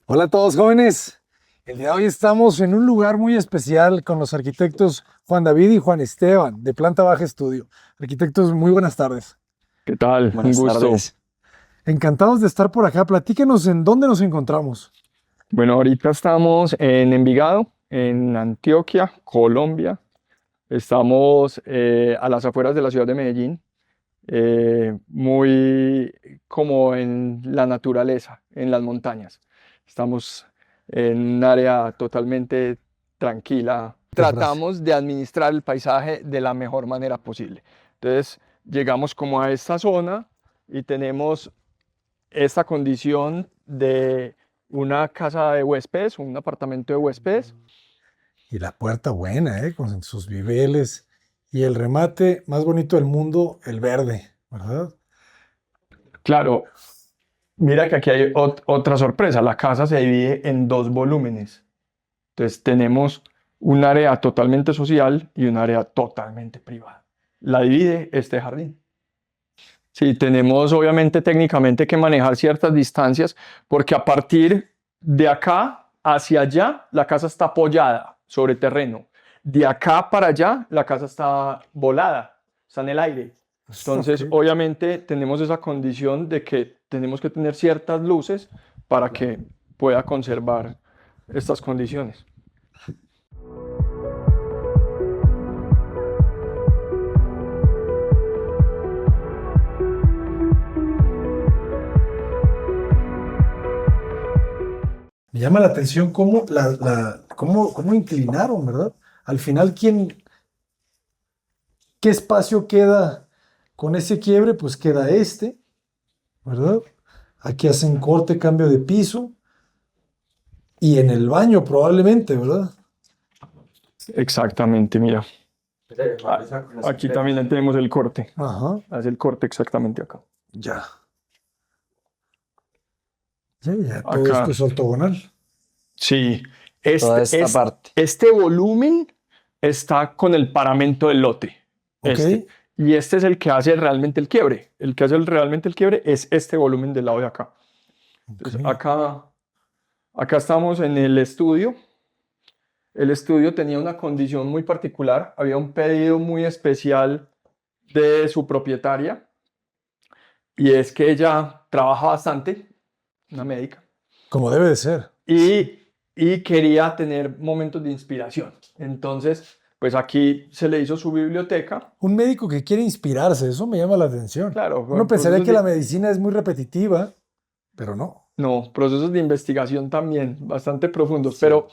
Hola a todos jóvenes. El día de hoy estamos en un lugar muy especial con los arquitectos Juan David y Juan Esteban de Planta Baja Estudio. Arquitectos, muy buenas tardes. ¿Qué tal? Un Buenas gusto. tardes. Encantados de estar por acá. Platíquenos en dónde nos encontramos. Bueno, ahorita estamos en Envigado, en Antioquia, Colombia. Estamos a las afueras de la ciudad de Medellín, muy como en la naturaleza, en las montañas. Estamos en un área totalmente tranquila. Qué frase. Tratamos de administrar el paisaje de la mejor manera posible. Entonces, llegamos como a esta zona y tenemos esta condición de una casa de huéspedes, un apartamento de huéspedes. Y la puerta buena, con sus viveles. Y el remate más bonito del mundo, el verde, ¿verdad? Claro, mira que aquí hay otra sorpresa. La casa se divide en dos volúmenes. Entonces tenemos un área totalmente social y un área totalmente privada. La divide este jardín. Sí, tenemos obviamente técnicamente que manejar ciertas distancias porque a partir de acá hacia allá la casa está apoyada sobre terreno. De acá para allá la casa está volada, está en el aire. Ok. Entonces, obviamente tenemos esa condición de que tenemos que tener ciertas luces para que pueda conservar estas condiciones. Me llama la atención cómo inclinaron, ¿verdad? Al final, ¿qué espacio queda con ese quiebre? Pues queda este, ¿verdad? Aquí hacen corte, cambio de piso y en el baño probablemente, ¿verdad? Exactamente, mira. Aquí también tenemos el corte. Ajá, Hace el corte exactamente acá. ya. Ya, todo esto Acá. es ortogonal. Sí, Toda esta parte. este volumen está con el paramento del lote. Ok, Y este es el que hace realmente el quiebre. El que hace realmente el quiebre es este volumen del lado de acá. Entonces, ok. acá estamos en el estudio. El estudio tenía una condición muy particular. Había un pedido muy especial de su propietaria. Y es que ella trabaja bastante, una médica. Como debe de ser. y quería tener momentos de inspiración. Entonces, pues aquí se le hizo su biblioteca. Un médico que quiere inspirarse, eso me llama la atención. Claro, Uno con pensaría procesos que la de, medicina es muy repetitiva, pero no. no, procesos de investigación también bastante profundos. Sí. Pero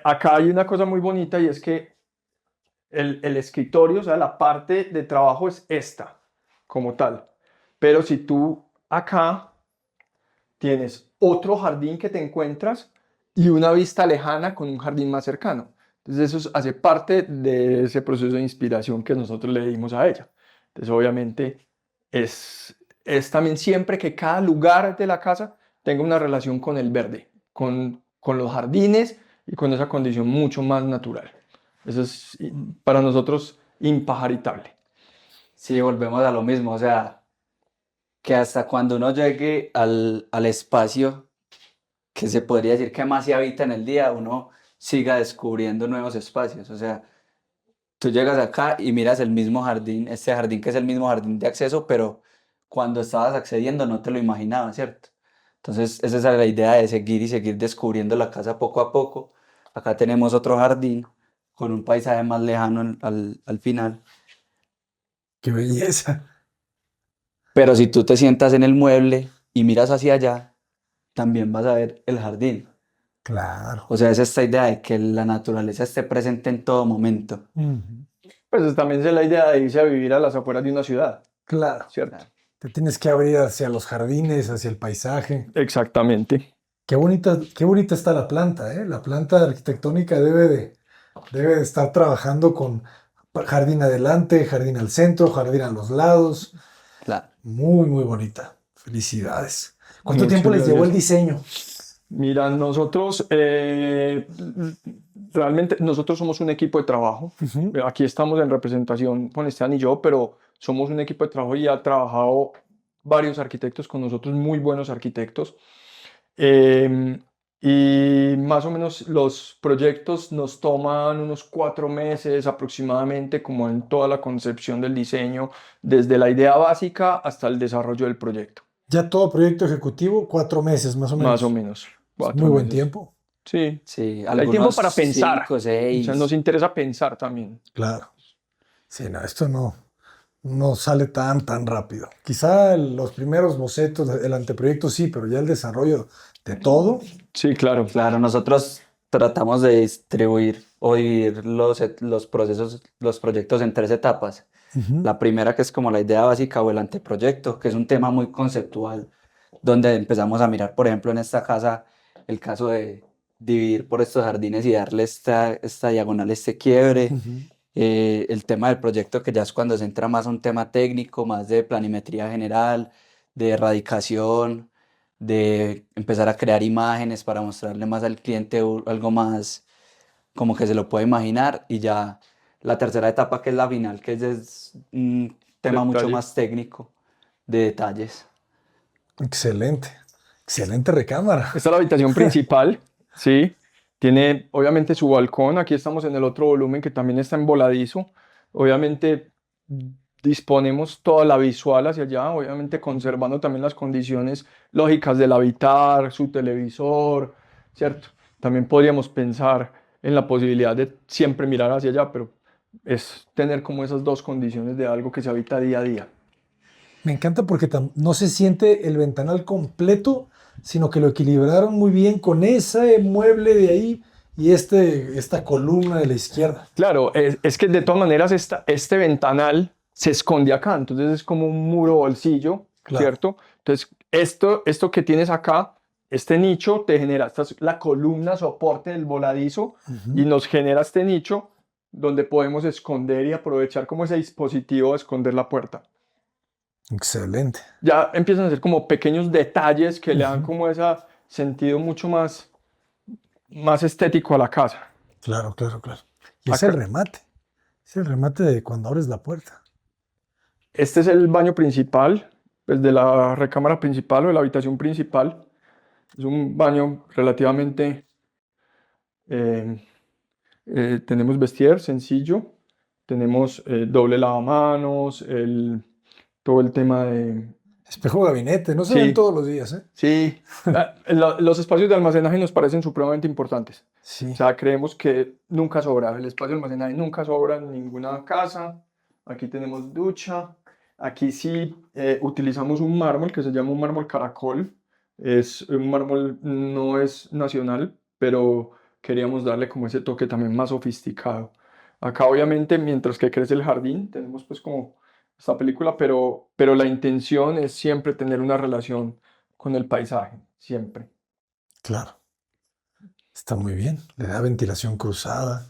acá hay una cosa muy bonita y es que el escritorio, o sea, la parte de trabajo es esta, como tal. Pero si tú acá tienes otro jardín que te encuentras y una vista lejana con un jardín más cercano. Entonces eso hace parte de ese proceso de inspiración que nosotros le dimos a ella. Entonces obviamente es también siempre que cada lugar de la casa tenga una relación con el verde, con los jardines y con esa condición mucho más natural. Eso es para nosotros impajaritable. Sí, volvemos a lo mismo, o sea, que hasta cuando uno llegue al espacio, que se podría decir que más se habita en el día, uno siga descubriendo nuevos espacios. O sea, tú llegas acá y miras el mismo jardín, este jardín que es el mismo jardín de acceso, pero cuando estabas accediendo no te lo imaginabas, ¿cierto? Entonces, esa es la idea de seguir y seguir descubriendo la casa poco a poco. Acá tenemos otro jardín con un paisaje más lejano al final. Qué belleza. Pero si tú te sientas en el mueble y miras hacia allá, también vas a ver el jardín. Claro. O sea, es esta idea de que la naturaleza esté presente en todo momento. Ujú. Pues también es la idea de irse a vivir a las afueras de una ciudad, Claro. ¿cierto? Te tienes que abrir hacia los jardines, hacia el paisaje. Exactamente. Qué bonita está la planta, ¿eh? La planta arquitectónica debe de estar trabajando con jardín adelante, jardín al centro, jardín a los lados. Claro. Muy, muy bonita. Felicidades. ¿Cuánto tiempo Muchas les llevó el gracias. diseño? Mira, nosotros realmente nosotros somos un equipo de trabajo. Ujú. Aquí estamos en representación con Esteban y yo, pero somos un equipo de trabajo y ha trabajado varios arquitectos con nosotros, muy buenos arquitectos. Em, y más o menos los proyectos nos toman unos 4 meses aproximadamente, como en toda la concepción del diseño, desde la idea básica hasta el desarrollo del proyecto. Ya todo proyecto ejecutivo, 4 meses más o Más o menos. menos, Es muy 4 buen meses. tiempo. Sí, Sí, hay tiempo algunos para pensar. 5, O sea, nos 6. interesa pensar también. Claro. Sí, no, esto no sale tan rápido. Quizá los primeros bocetos, el anteproyecto sí, pero ya el desarrollo de todo. Sí, claro. Claro, nosotros tratamos de distribuir o dividir los procesos, los proyectos en 3 etapas. Ujú. La primera, que es como la idea básica o el anteproyecto, que es un tema muy conceptual, donde empezamos a mirar, por ejemplo, en esta casa, el caso de dividir por estos jardines y darle esta diagonal, este quiebre. Ujú. El tema del proyecto, que ya es cuando se entra más a un tema técnico, más de planimetría general, de erradicación, de empezar a crear imágenes para mostrarle más al cliente algo más como que se lo puede imaginar. Y ya la tercera etapa, que es la final, que es un tema mucho Detalle. más técnico, de detalles. Excelente. Excelente recámara. Esta es la habitación principal, ¿sí? Tiene obviamente su balcón. Aquí estamos en el otro volumen que también está en voladizo. Obviamente disponemos toda la visual hacia allá, obviamente conservando también las condiciones lógicas del habitar, su televisor, ¿cierto? También podríamos pensar en la posibilidad de siempre mirar hacia allá, pero es tener como esas dos condiciones de algo que se habita día a día. Me encanta porque no se siente el ventanal completo, sino que lo equilibraron muy bien con ese mueble de ahí y esta columna de la izquierda. Claro, es que de todas maneras este ventanal se esconde acá, entonces es como un muro bolsillo, Claro. ¿cierto? Entonces, esto que tienes acá, este nicho te genera, esta es la columna soporte del voladizo y Ujú. nos genera este nicho donde podemos esconder y aprovechar como ese dispositivo de esconder la puerta. Excelente. Ya empiezan a ser como pequeños detalles que le dan Ujú. como ese sentido mucho más estético a la casa. Claro, claro, claro. Y es el Acá, remate. Es el remate de cuando abres la puerta. este es el baño principal, pues de la recámara principal o de la habitación principal. Es un baño relativamente, eh, tenemos vestier sencillo, tenemos doble lavamanos, todo el tema de... Espejo gabinete, no se ven Sí, todos los días, ¿eh? sí, los espacios de almacenaje nos parecen supremamente importantes. O Sí. sea, creemos que nunca sobra, el espacio de almacenaje nunca sobra en ninguna casa. Aquí tenemos ducha. Aquí sí utilizamos un mármol que se llama un mármol caracol. Es un mármol, no es nacional, pero queríamos darle como ese toque también más sofisticado. Acá obviamente, mientras que crece el jardín, tenemos pues como esta película, pero la intención es siempre tener una relación con el paisaje, siempre. Claro. Está muy bien. Le da ventilación cruzada.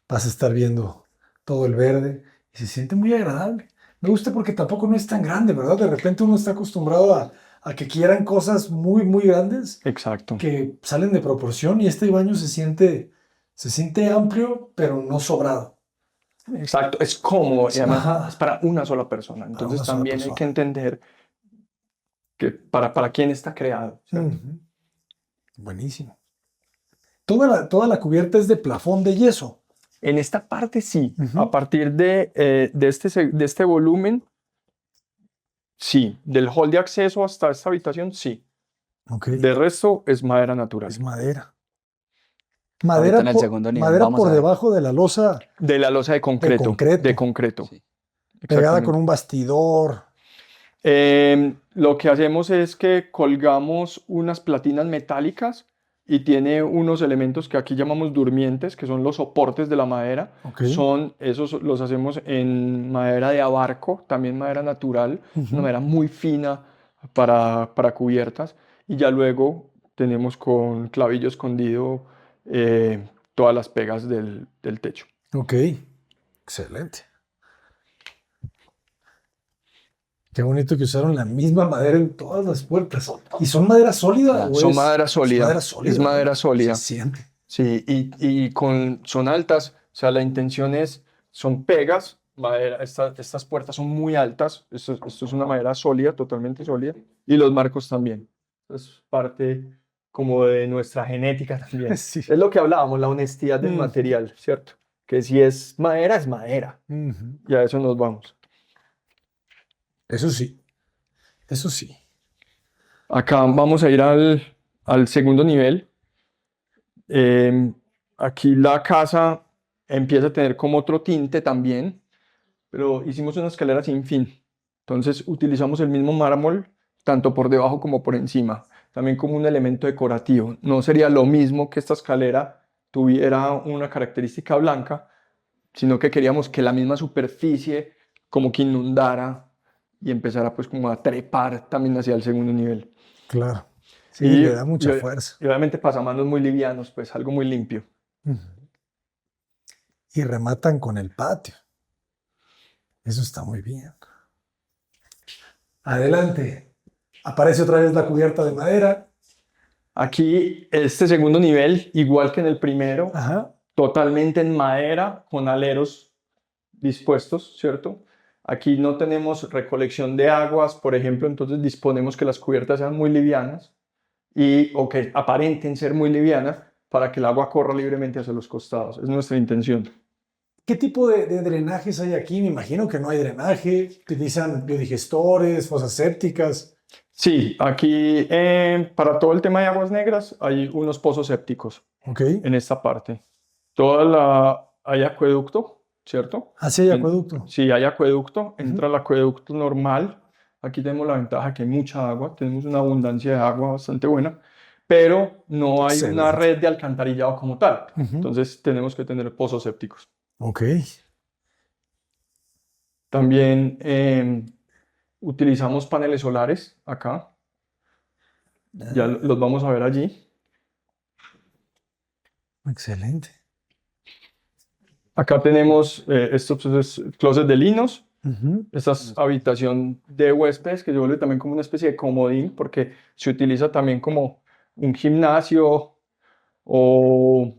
Vas a estar viendo todo el verde y se siente muy agradable. Me gusta porque tampoco no es tan grande, ¿verdad? De repente uno está acostumbrado a que quieran cosas muy grandes Exacto. que salen de proporción y este baño se siente amplio, pero no sobrado. Exacto, es cómodo y además es Ajá, para una sola persona. para Entonces una sola también hay que persona. entender que para quién está creado, ¿cierto? Ujú. Buenísimo. Toda la cubierta es de plafón de yeso. En esta parte sí, a Ujú. partir de este volumen, sí, del hall de acceso hasta esta habitación, sí. Ok, De resto es madera es natural. madera. Ahorita en Madera el por, segundo nivel madera vamos por a ver. debajo de la losa De la losa de de concreto, concreto, Sí. pegada con exactamente. un bastidor. Lo que hacemos es que colgamos unas platinas metálicas y tiene unos elementos que aquí llamamos durmientes, que son los soportes de la madera. Ok. Esos los hacemos en madera de abarco, también madera natural, una Ujú. madera muy fina para cubiertas. Y ya luego tenemos con clavillo escondido todas las pegas del techo. Ok, excelente. Qué bonito que usaron la misma madera en todas las puertas. ¿Y son madera sólida Claro. o Son es, madera es madera sólida, es sólida, ¿verdad? madera Se sólida. siente. Sí, son altas, o sea, la intención son pegas, madera, estas puertas son muy altas, esto es una madera sólida, totalmente sólida, y los marcos también. Es parte como de nuestra genética también. Sí. Es lo que hablábamos, la honestidad del Mm. material, ¿cierto? Que si es madera, es madera. Ujú. Y a eso nos vamos. Eso sí, eso sí. Acá vamos a ir al segundo nivel. Aquí la casa empieza a tener como otro tinte también, pero hicimos una escalera sin fin. Entonces utilizamos el mismo mármol tanto por debajo como por encima, también como un elemento decorativo. No sería lo mismo que esta escalera tuviera una característica blanca, sino que queríamos que la misma superficie como que inundara y empezara pues como a trepar también hacia el segundo nivel. Claro. Sí, Y, le da mucha y- fuerza. y obviamente pasamanos muy livianos, pues algo muy limpio. Ujú. Y rematan con el patio. Eso está muy bien. Adelante. Aparece otra vez la cubierta de madera. Aquí, este segundo nivel, igual que en el primero, Ajá. totalmente en madera, con aleros dispuestos, ¿cierto? Aquí no tenemos recolección de aguas, por ejemplo, entonces disponemos que las cubiertas sean muy livianas o que aparenten ser muy livianas para que el agua corra libremente hacia los costados. Es nuestra intención. ¿Qué tipo de drenajes hay aquí? Me imagino que no hay drenaje. Utilizan biodigestores, fosas sépticas. Sí, aquí para todo el tema de aguas negras hay unos pozos sépticos Ok. en esta parte. Hay acueducto, ¿cierto? Así hay acueducto. Sí, hay acueducto, entra el acueducto normal. Aquí tenemos la ventaja que hay mucha agua, tenemos una abundancia de agua bastante buena, pero no hay una Excelente. red de alcantarillado como tal. Ujú. Entonces tenemos que tener pozos sépticos. Ok. También utilizamos paneles solares acá, ya los vamos a ver allí. Excelente. Acá tenemos estos closets de linos. Ujú. Esta es habitación de huéspedes que se vuelve también como una especie de comodín porque se utiliza también como un gimnasio o,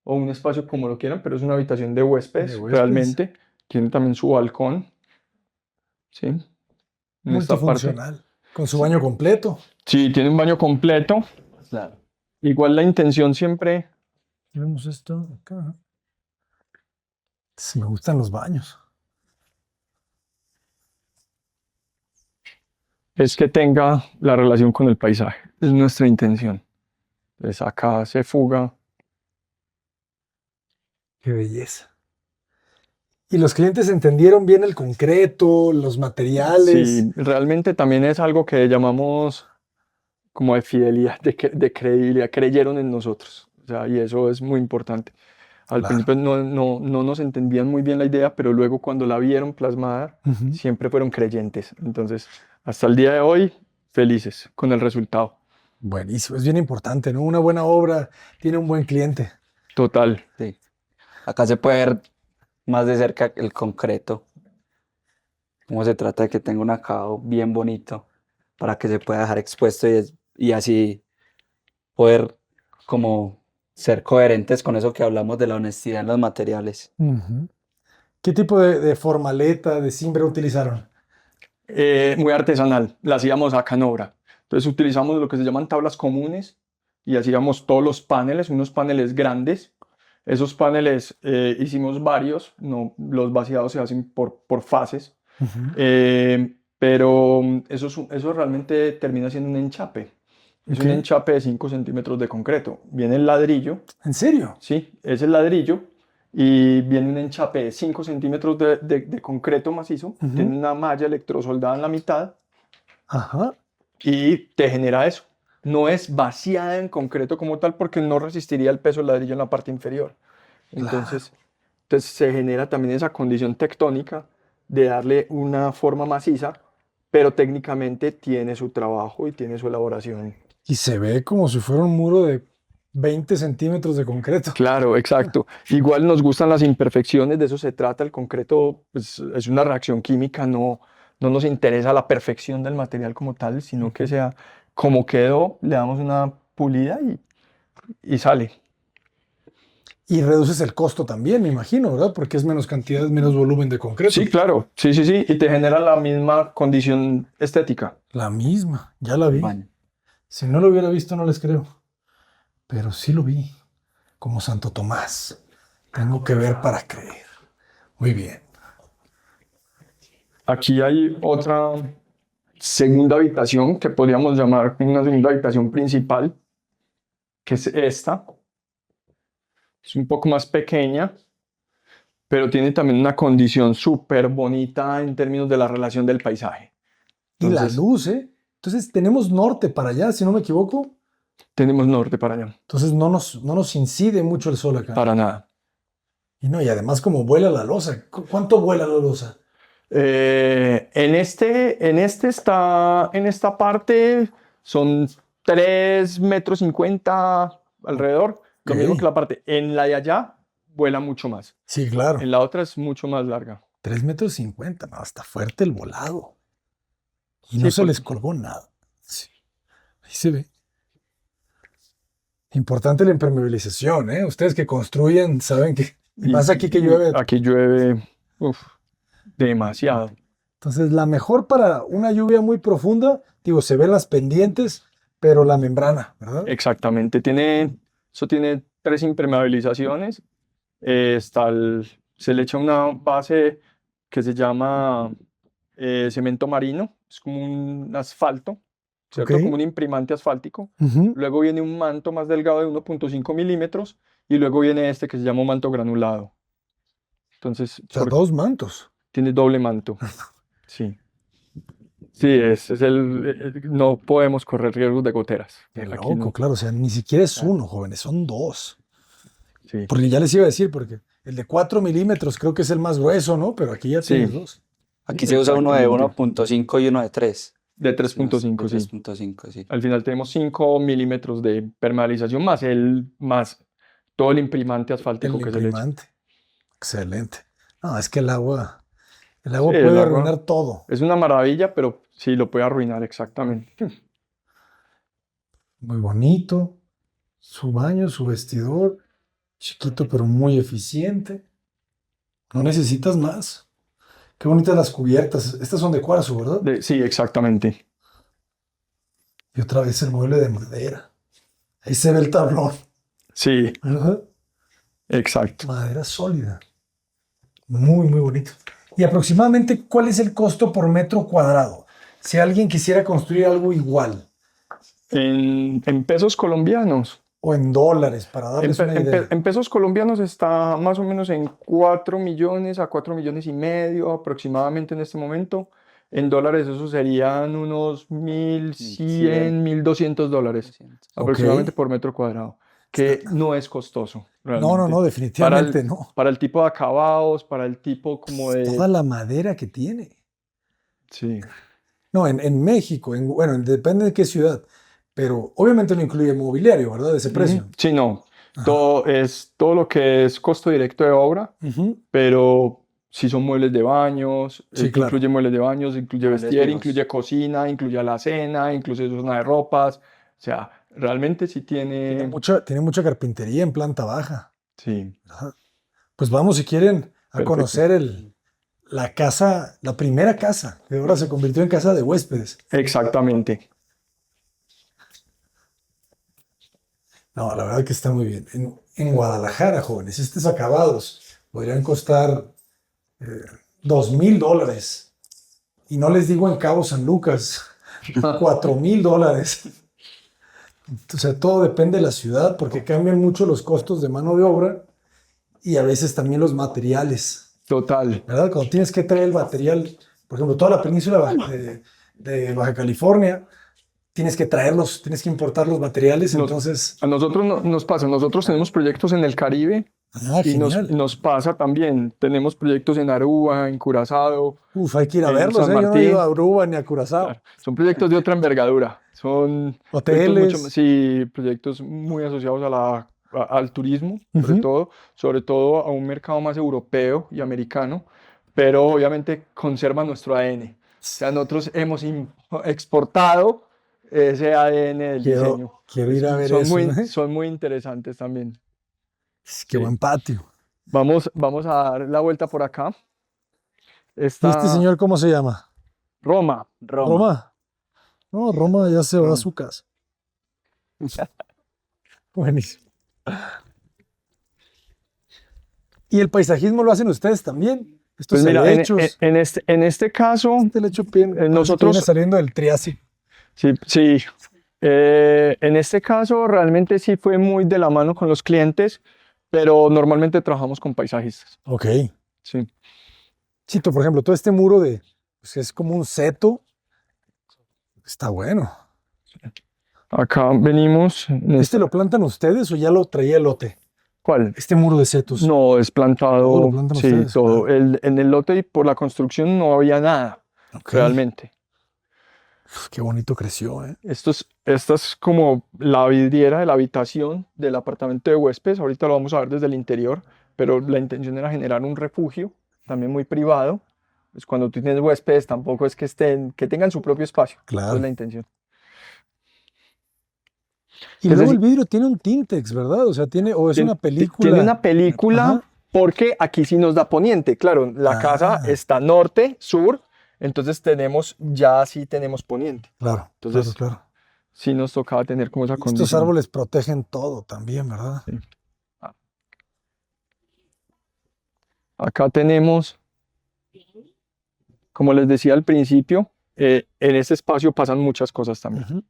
o un espacio como lo quieran, pero es una habitación de huéspedes, De huéspedes. realmente. Tiene también su balcón, ¿sí? En esta parte. Multifuncional. Con su baño completo. Sí, tiene un baño completo. Claro. Igual la intención siempre Vemos esto acá. Sí, me gustan los baños. es que tenga la relación con el paisaje. Es nuestra intención. Entonces acá se fuga. Qué belleza. ¿Y los clientes entendieron bien el concreto, los materiales? Sí, realmente también es algo que llamamos como de fidelidad, de credibilidad, creyeron en nosotros. O sea, y eso es muy importante. Al Claro. principio no nos entendían muy bien la idea, pero luego cuando la vieron plasmada, Ujú. siempre fueron creyentes. Entonces, hasta el día de hoy, felices con el resultado. Buenísimo, es bien importante, ¿no? Una buena obra tiene un buen cliente. Total. Sí. Acá se puede ver más de cerca el concreto, cómo se trata de que tenga un acabado bien bonito para que se pueda dejar expuesto y así poder como ser coherentes con eso que hablamos de la honestidad en los materiales. Ujú. ¿Qué tipo de formaleta, de cimbra utilizaron? Muy artesanal, la hacíamos acá en obra. Entonces utilizamos lo que se llaman tablas comunes y hacíamos todos los paneles, unos paneles grandes. Esos paneles hicimos varios, no, los vaciados se hacen por fases, Ujú. pero eso realmente termina siendo un enchape. Es un Ok. enchape de 5 centímetros de concreto. Viene el ladrillo, ¿En serio? sí, es el ladrillo y viene un enchape de 5 centímetros de concreto macizo, Ujú. tiene una malla electrosoldada en la mitad Ajá. y te genera eso. No es vaciada en concreto como tal porque no resistiría el peso del ladrillo en la parte inferior. Entonces se genera también esa condición tectónica de darle una forma maciza, pero técnicamente tiene su trabajo y tiene su elaboración. Y se ve como si fuera un muro de 20 centímetros de concreto. Claro, exacto. Igual nos gustan las imperfecciones, de eso se trata. El concreto pues, es una reacción química, no nos interesa la perfección del material como tal, sino que sea como quedó, le damos una pulida y sale. Y reduces el costo también, me imagino, ¿verdad? Porque es menos cantidad, menos volumen de concreto. Sí, claro, sí, y te genera la misma condición estética. La misma, ya la vi. Baño. Si no lo hubiera visto, no les creo. pero sí lo vi, como Santo Tomás. Tengo que ver para creer. Muy bien. Aquí hay otra segunda habitación que podríamos llamar una segunda habitación principal, que es esta. Es un poco más pequeña, pero tiene también una condición súper bonita en términos de la relación del paisaje. Y la Entonces, luz, ¿eh? Entonces tenemos norte para allá, si no me equivoco. tenemos norte para allá, Entonces no nos incide mucho el sol acá. para nada. Y no, y además como vuela la losa. ¿Cuánto vuela la losa? En esta parte son 3,50 metros alrededor, lo mismo que Ok. la parte. En la de allá vuela mucho más. Sí, claro. En la otra es mucho más larga. 3,50 metros, no, está fuerte el volado. Y Sí, no se les colgó nada. Sí, ahí se ve. Importante la impermeabilización, ¿eh? Ustedes que construyen saben que, y más aquí que llueve. Aquí llueve, uf, demasiado. Entonces, la mejor para una lluvia muy profunda, digo, se ven las pendientes, pero la membrana, ¿verdad? Exactamente. Eso tiene 3 impermeabilizaciones. Se le echa una base que se llama cemento marino. Es como un asfalto, ¿cierto? Ok. Como un imprimante asfáltico. Ujú. Luego viene un manto más delgado de 1,5 milímetros. Y luego viene este que se llama manto granulado. Entonces, O sea, 2 mantos. tiene doble manto. Sí. Sí, no podemos correr riesgos de goteras. Qué Aquí loco, no. claro. O sea, ni siquiera es Ah, uno, jóvenes, son dos. sí. Porque ya les iba a decir, porque el de 4 milímetros creo que es el más grueso, ¿no? Pero aquí ya tienes Sí, dos. Aquí se usa uno de exactamente. 1.5 y uno de 3. De De 3,5, sí. 3.5, sí. Al final tenemos 5 milímetros de permeabilización más todo el imprimante asfáltico El que se le echa. imprimante. Excelente. No, es que el Sí, agua el puede agua arruinar todo. es una maravilla, pero sí lo puede arruinar exactamente. Muy bonito. Su baño, su vestidor. Chiquito, pero muy eficiente. No necesitas más. Qué bonitas las cubiertas. Estas son de cuarzo, ¿verdad? Sí, exactamente. Y otra vez el mueble de madera. Ahí se ve el tablón, Sí, ¿verdad? exacto. Madera sólida. Muy, muy bonito. Y aproximadamente, ¿cuál es el costo por metro cuadrado? Si alguien quisiera construir algo igual, En pesos colombianos. o en dólares, para darles una idea. En pesos colombianos está más o menos en 4 millones a 4,5 millones aproximadamente en este momento. En dólares eso serían unos 1,100, 1,200 dólares 200. Ok. aproximadamente por metro cuadrado, que no es costoso No, realmente. definitivamente no. Para el tipo de acabados, para el tipo como Toda de... la madera que tiene. Sí, No, en México, bueno, depende de qué ciudad, pero obviamente no incluye mobiliario, ¿verdad? Ese precio. Sí, no. Ajá. Todo lo que es costo directo de obra, Ujú. pero si son muebles de baños, Sí, claro. incluye muebles de baños, incluye Muebles vestir, fijos. incluye cocina, incluye alacena, incluye zona de ropas. O sea, realmente sí tiene... Tiene mucha carpintería en planta baja, Sí, ¿verdad? Pues vamos, si quieren, a perfecto. conocer la casa, la primera casa, que ahora se convirtió en casa de huéspedes. Exactamente. No, la verdad que está muy bien. En Guadalajara, jóvenes, estos acabados podrían costar eh, $2,000. Y no les digo en Cabo San Lucas, $4,000. O sea, todo depende de la ciudad porque cambian mucho los costos de mano de obra y a veces también los materiales, Total. ¿verdad? Cuando tienes que traer el material, por ejemplo, toda la península de Baja California, tienes que traerlos, tienes que importar los materiales, Nos- entonces... A nosotros nos pasa, nosotros tenemos proyectos en el Caribe Ah, y genial. nos pasa también. Tenemos proyectos en Aruba, en Curazao, Uf, hay que ir a en verlos, San ¿eh? Yo no he ido Martín. a Aruba ni a Curazao. Claro, son proyectos de otra envergadura. Son proyectos Hoteles. sí, proyectos muy asociados al turismo, Ujú. sobre todo a un mercado más europeo y americano, pero obviamente conserva nuestro ADN. O sea, nosotros hemos exportado ese ADN del diseño. Quiero ir a ver eso, ¿eh? Son muy interesantes también. Qué Sí. buen patio. Vamos a dar la vuelta por acá. ¿Y este Está señor cómo se llama? Roma. Roma. ¿Roma? No, Roma ya se va a Roma. su casa. Buenísimo. ¿Y el paisajismo lo hacen ustedes también? Estos Pues mira, helechos. en este caso, Este helecho parece que nosotros, viene saliendo del Triásico. sí, sí, en este caso realmente sí fue muy de la mano con los clientes, pero normalmente trabajamos con paisajistas. Ok. Sí. Chito, por ejemplo, todo este muro pues es como un seto. Está bueno. Acá venimos. ¿Este lo plantan ustedes o ya lo traía el lote? ¿Cuál? Este muro de setos. No, es Todo lo plantado, plantan sí, ustedes. todo. En el lote y por la construcción no había nada, Ok. realmente. Uf, qué bonito creció, ¿eh? Esta es como la vidriera de la habitación del apartamento de huéspedes. Ahorita lo vamos a ver desde el interior, pero la intención era generar un refugio, también muy privado. Pues cuando tú tienes huéspedes, tampoco es que tengan su propio espacio. Esa es Claro. la intención. Y Es luego el decir, vidrio tiene un Tintex, ¿verdad? O sea, o es una Tiene película. una película Ajá. porque aquí sí nos da poniente. Claro, la casa Ah, está norte, sur, entonces ya sí tenemos poniente. claro, Entonces claro. sí nos tocaba tener como esa Y estos condición. árboles protegen todo también, ¿verdad? Sí. Ah, Acá tenemos, como les decía al principio, en este espacio pasan muchas cosas también. Ujú.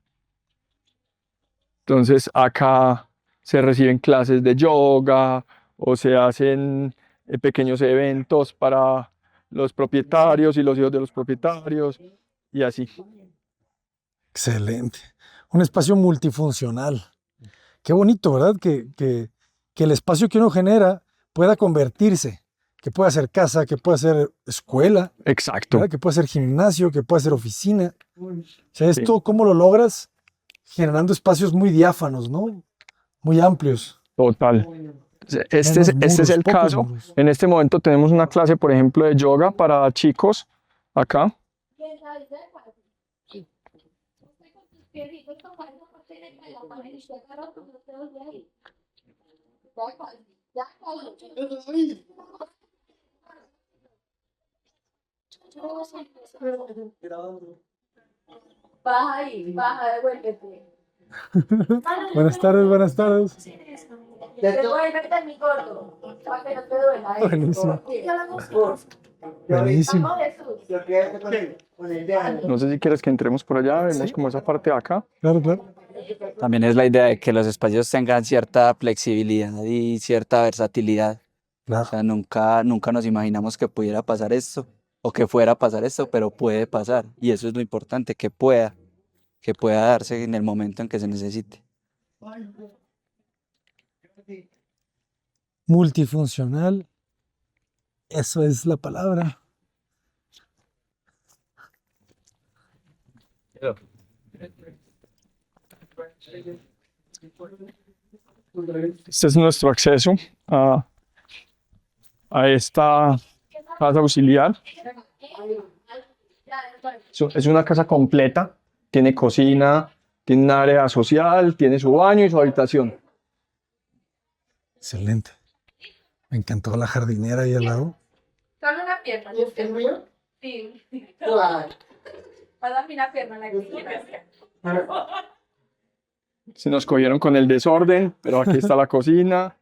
Entonces acá se reciben clases de yoga o se hacen pequeños eventos para los propietarios y los hijos de los propietarios y así. Excelente. Un espacio multifuncional. Qué bonito, ¿verdad? Que el espacio que uno genera pueda convertirse, que pueda ser casa, que pueda ser escuela, Exacto. ¿verdad? Que pueda ser gimnasio, que pueda ser oficina. O sea, Sí. esto, ¿cómo lo logras? Generando espacios muy diáfanos, ¿no? Muy amplios. Total. Este Menos es muros, el pocos caso. muros. En este momento tenemos una clase, por ejemplo, de yoga para chicos acá. Baja ahí, baja, devuélvete. Buenas tardes, buenas tardes. Devuélvete mi gordo, para que no te duela esto. Buenísimo. Buenísimo. Buenísimo. No sé si quieres que entremos por allá, vemos como esa parte de acá. Claro, claro. También es la idea de que los espacios tengan cierta flexibilidad y cierta versatilidad. O Claro. sea, nunca nos imaginamos que pudiera pasar esto o que fuera a pasar esto, pero puede pasar. Y eso es lo importante, que pueda darse en el momento en que se necesite. Multifuncional. Eso es la palabra. Este es nuestro acceso a esta casa auxiliar. Es una casa completa, tiene cocina, tiene un área social, tiene su baño y su habitación. Excelente. Me encantó la jardinera ahí al lado. Solo una pierna. ¿El mío? Sí. Pásame una pierna en la que quieras. Se nos cogieron con el desorden, pero aquí está la cocina,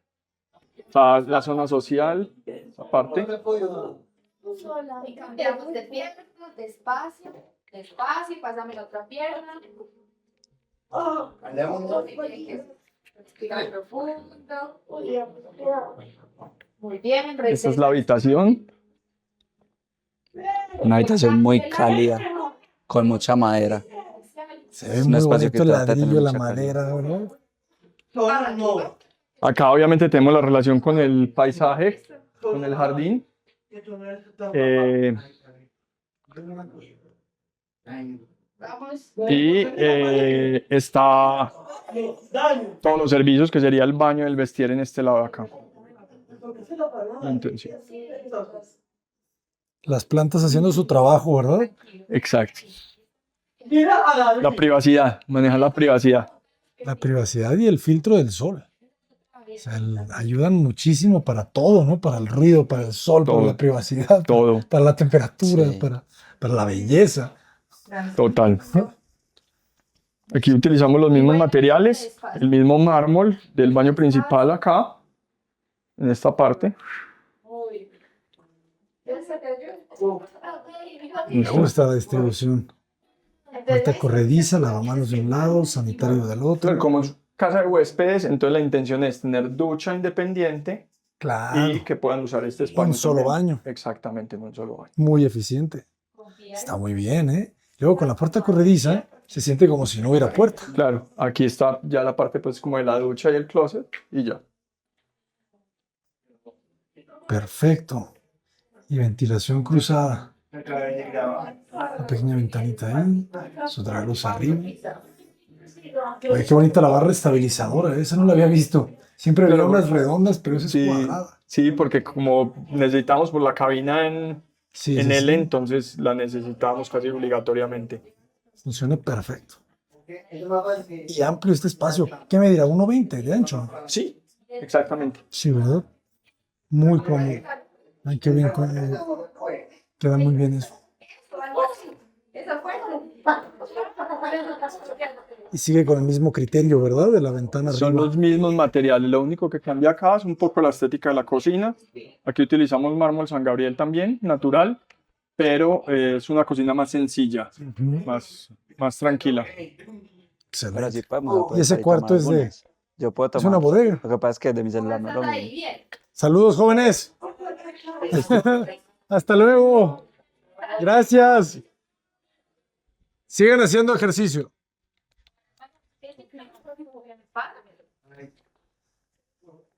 está la zona social, aparte. Sola. Y cambiamos de pierna, despacio, despacio, pásame la otra pierna. Respirar profundo. Muy bien. Esta es la habitación. Una habitación muy cálida, con mucha madera. Se ve Es un muy espacio que bonito el trata de tener ladrillo, la mucha calidad. madera, ¿verdad? Acá obviamente tenemos la relación con el paisaje, con el jardín. Y está todos los servicios, que sería el baño y el vestir en este lado de acá. Entonces, Las plantas haciendo su trabajo, ¿verdad? exacto. La privacidad, manejar la privacidad. La privacidad y el filtro del sol. O sea, ayudan muchísimo para todo, ¿no? Para el ruido, para el sol, para Todo. la privacidad, Todo. para la temperatura, Sí. para la belleza. Total. Aquí utilizamos los mismos materiales, el mismo mármol del baño principal acá, en esta parte. Muy Me gusta la distribución. Puerta corrediza, lavamanos de un lado, sanitario del otro. Como es casa de huéspedes, entonces la intención es tener ducha independiente Claro, y que puedan usar este espacio. un solo también. baño. Exactamente, en un solo baño. Muy eficiente. Está muy bien, ¿eh? Luego con la puerta corrediza se siente como si no hubiera puerta. Claro, aquí está ya la parte pues como de la ducha y el closet y ya. Perfecto. Y ventilación cruzada. Una pequeña ventanita ahí. Su luz arriba. Oye, qué bonita la barra estabilizadora. Esa no la había visto. Siempre veía Pero, unas redondas, pero esa es Sí, cuadrada. sí, porque como necesitamos por la cabina en Sí, L, sí. entonces la necesitamos casi obligatoriamente. Funciona perfecto. Y amplio este espacio. ¿Qué me dirá? 1,20 de ancho. Sí, exactamente. Sí, ¿verdad? Muy cómodo. Ay, qué bien cómodo. Queda muy bien eso. Y sigue con el mismo criterio, ¿verdad? De la ventana Son arriba. los mismos materiales, lo único que cambia acá es un poco la estética de la cocina. Aquí utilizamos mármol San Gabriel también, natural, pero es una cocina más sencilla, Ujú. más tranquila. Pero Excelente. sí podemos Y ese aprovechar y cuarto tomar es de... algunas. Yo puedo Es una tomar. bodega. Lo que pasa es que de mi celular no es lo Ahí mismo. bien. Saludos, jóvenes. Hasta luego. Gracias. Sigan haciendo ejercicio.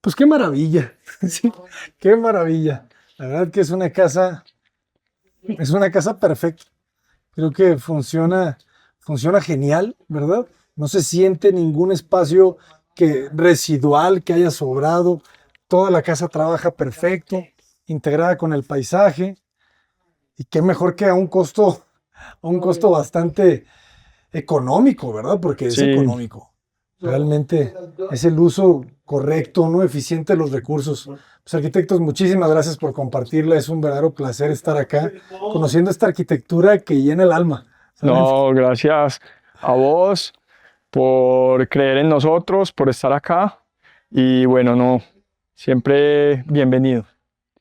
Pues qué maravilla. Sí, qué maravilla. La verdad que es una casa perfecta. Creo que funciona genial, ¿verdad? No se siente ningún espacio residual que haya sobrado. Toda la casa trabaja perfecto, integrada con el paisaje. Y qué mejor que a un costo bastante económico, ¿verdad? Porque es Sí. económico. Realmente es el uso correcto, no eficiente de los recursos. Pues arquitectos, muchísimas gracias por compartirla. Es un verdadero placer estar acá, conociendo esta arquitectura que llena el alma. ¿Saben? No, gracias a vos por creer en nosotros, por estar acá y bueno, no, siempre bienvenido.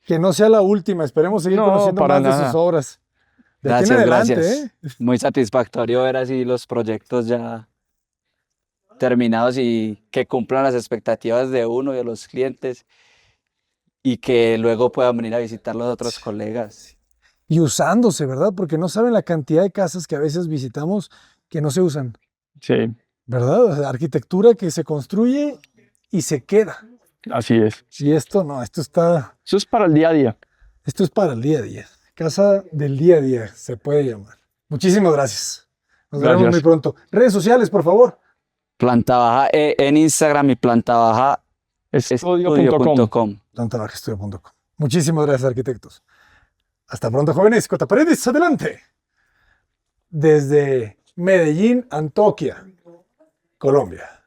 Que no sea la última. Esperemos seguir No, conociendo para más de nada. sus obras. De aquí en Gracias, adelante, gracias. Muy satisfactorio ver así los proyectos ya terminados y que cumplan las expectativas de uno y de los clientes y que luego puedan venir a visitar los otros colegas. Y usándose, ¿verdad? Porque no saben la cantidad de casas que a veces visitamos que no se usan, Sí, ¿verdad? O sea, arquitectura que se construye y se queda. así es. Y esto no, esto Eso es para el día a día. es para el día a día. Casa del día a día se puede llamar. Muchísimas gracias. Nos veremos Gracias. muy pronto. Redes sociales, por favor. Planta Baja en Instagram y Planta Baja Estudio.com. estudio.com. plantabajaestudio.com. Muchísimas gracias, arquitectos. Hasta pronto, jóvenes. Cota Paredes, adelante. Desde Medellín, Antioquia, Colombia.